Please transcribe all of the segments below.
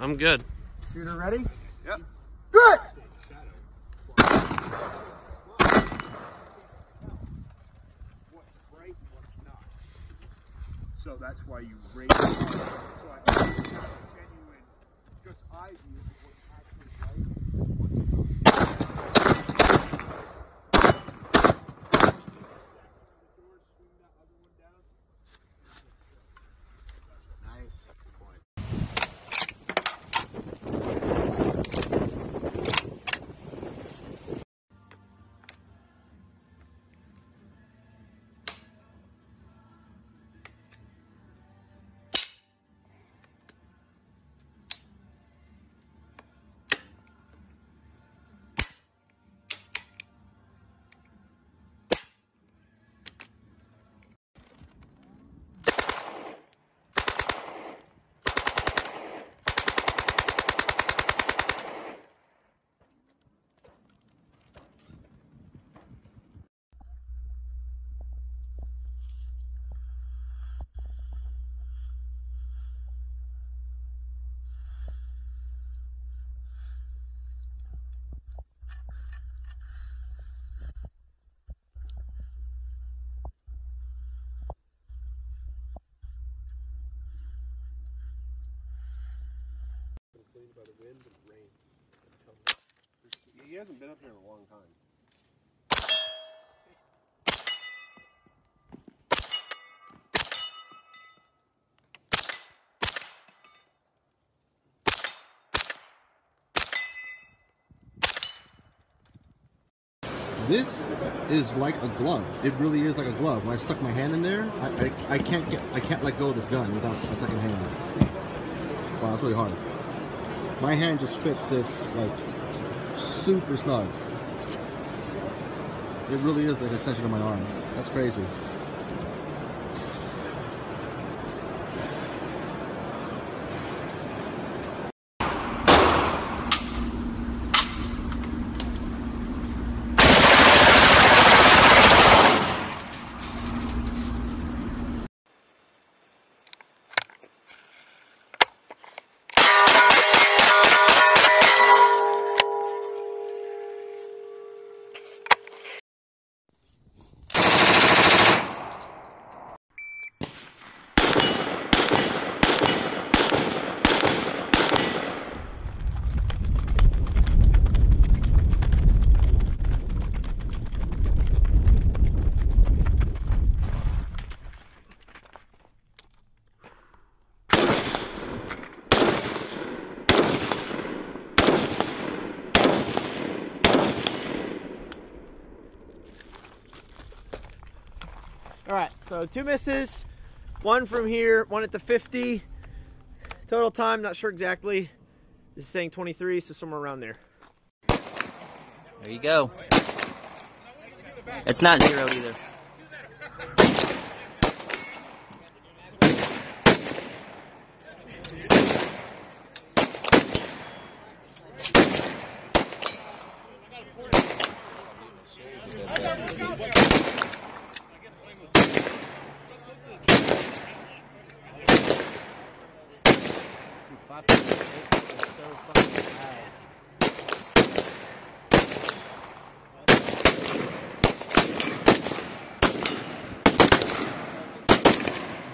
I'm good. Shooter ready? Yep. Good! What's right and what's not. So that's why you raise it. So I think it's not a genuine, just eye view of what's actually right and what's not. Nice. Point. By the wind and rain. He hasn't been up here in a long time. This is like a glove. It really is like a glove. When I stuck my hand in there, I can't let go of this gun without a second hand. Wow, that's really hard. My hand just fits this like super snug. It really is like an extension of my arm. That's crazy. All right, so 2 misses, 1 from here, 1 at the 50. Total time, not sure exactly. This is saying 23, so somewhere around there. There you go. It's not zeroed either.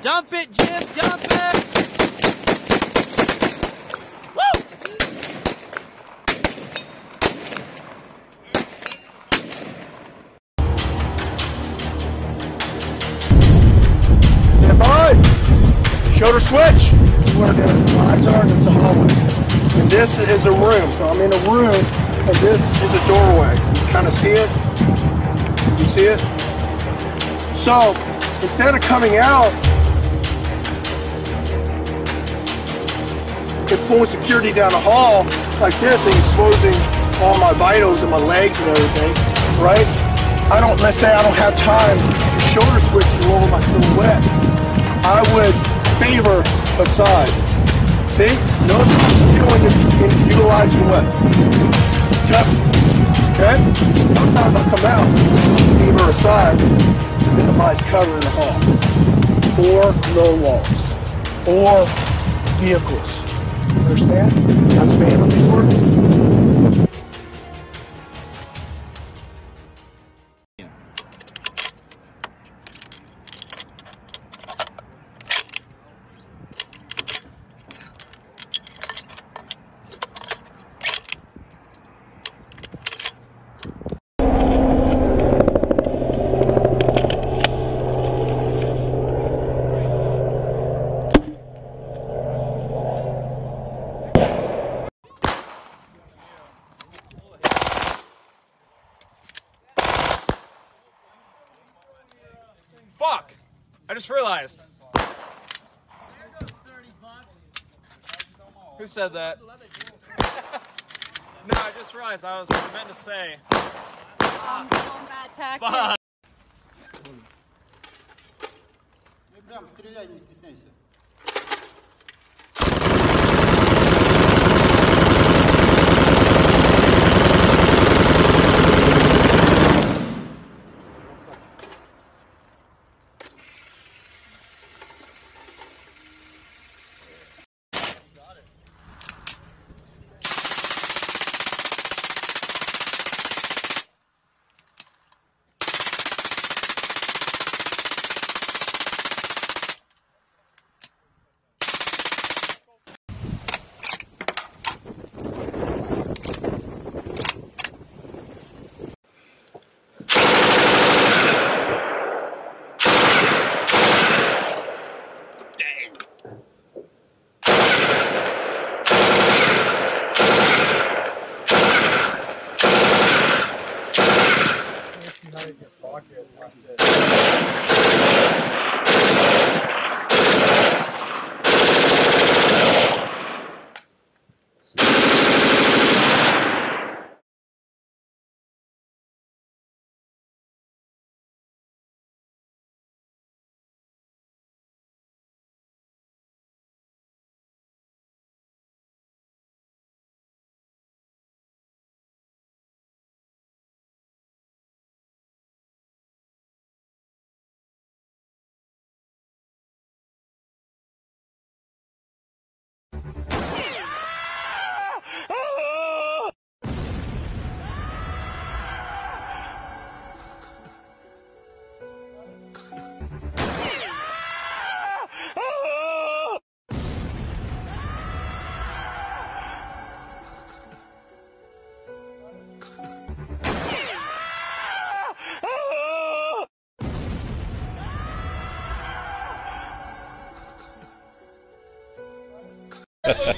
Dump it, Jim, dump it! Woo! Stand by! Shoulder switch! Where the eyes are, this is a hallway. And this is a room. So I'm in a room, and this is a doorway. You kind of see it? You see it? So, instead of coming out and pulling security down the hall like this and exposing all my vitals and my legs and everything, right? Let's say I don't have time to shoulder switch to lower my silhouette. I would favor a side. See? Notice what I'm doing in utilizing what? Okay? Sometimes I come out, favor a side to minimize cover in the hall. Or low walls. Or vehicles. Understand? That's man before. Fuck! I just realized. Who said that? No, I just realized I meant to say. Combat tactics. Fuck! Прям стреляй, не стесняйся.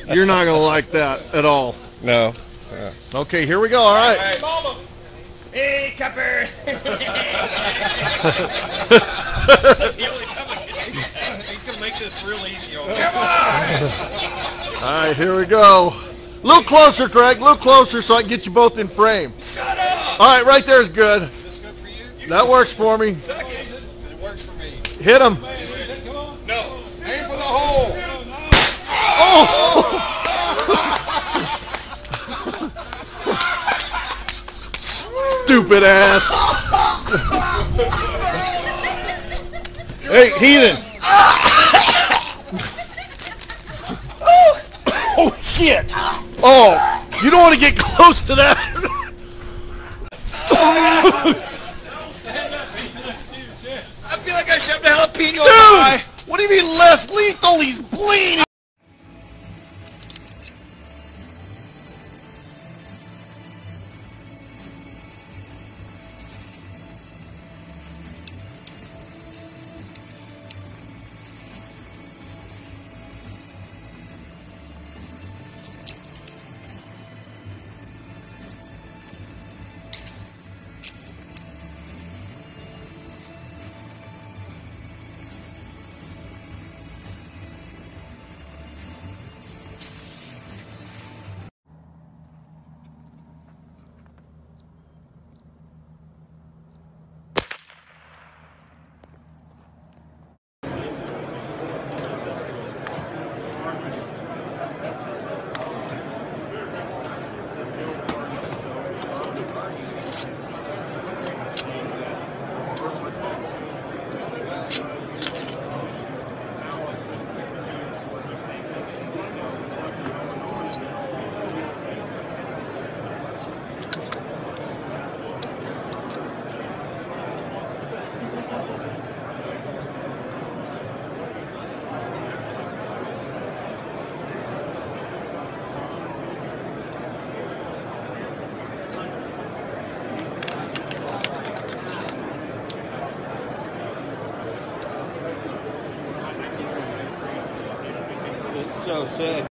You're not going to like that at all. No. Okay, here we go. All right. Hey, Chopper! He's gonna make this real easy. All right, here we go. A little closer, Craig. A little closer so I can get you both in frame. Shut up! All right, right there is good. Is this good for you? That works for me. Suck it. It works for me. Hit him. No. Aim for the hole. Oh! Stupid ass. Hey, heathen. Oh, shit. Oh, you don't want to get close to that. I feel like I shoved a jalapeno in my eye. Dude, what do you mean less lethal? He's bleeding. So sick.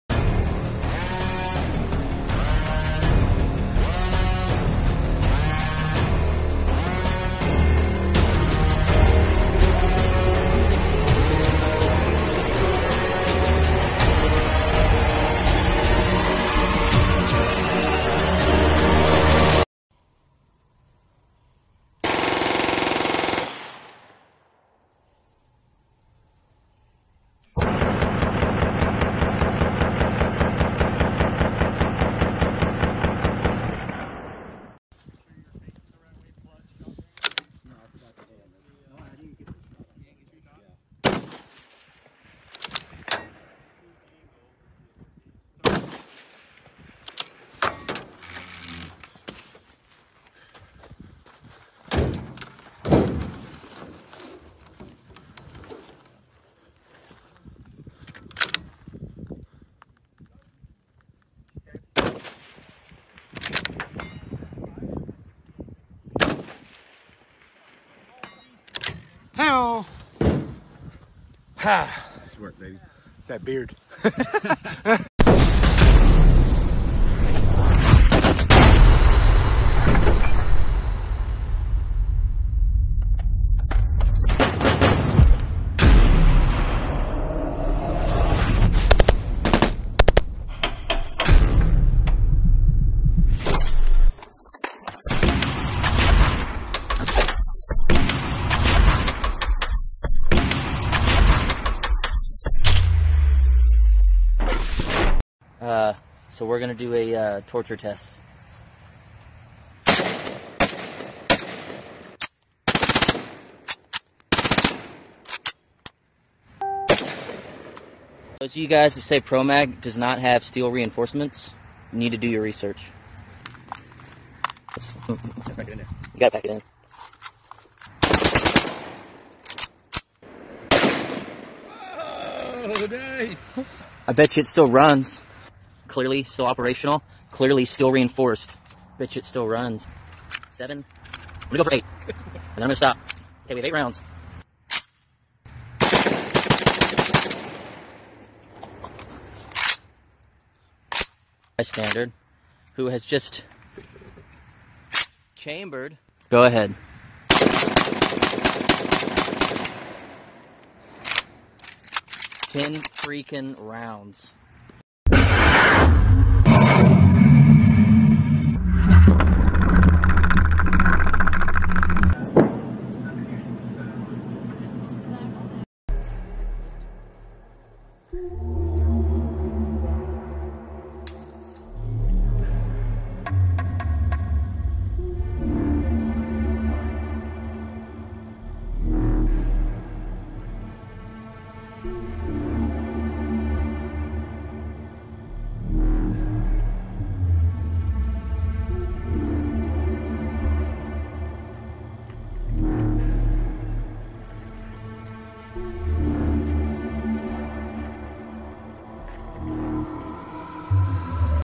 Hell. Ha! Nice work, baby. That beard. So we're gonna do a torture test. Those of you guys that say ProMag does not have steel reinforcements, you need to do your research. Back it in there. You gotta pack it in. Oh, nice. I bet you it still runs. Clearly still operational. Clearly still reinforced. Bet you it still runs. 7. I'm gonna go for 8. And then I'm gonna stop. Okay, we have 8 rounds. Standard, who has just chambered. Go ahead. Ten freaking rounds.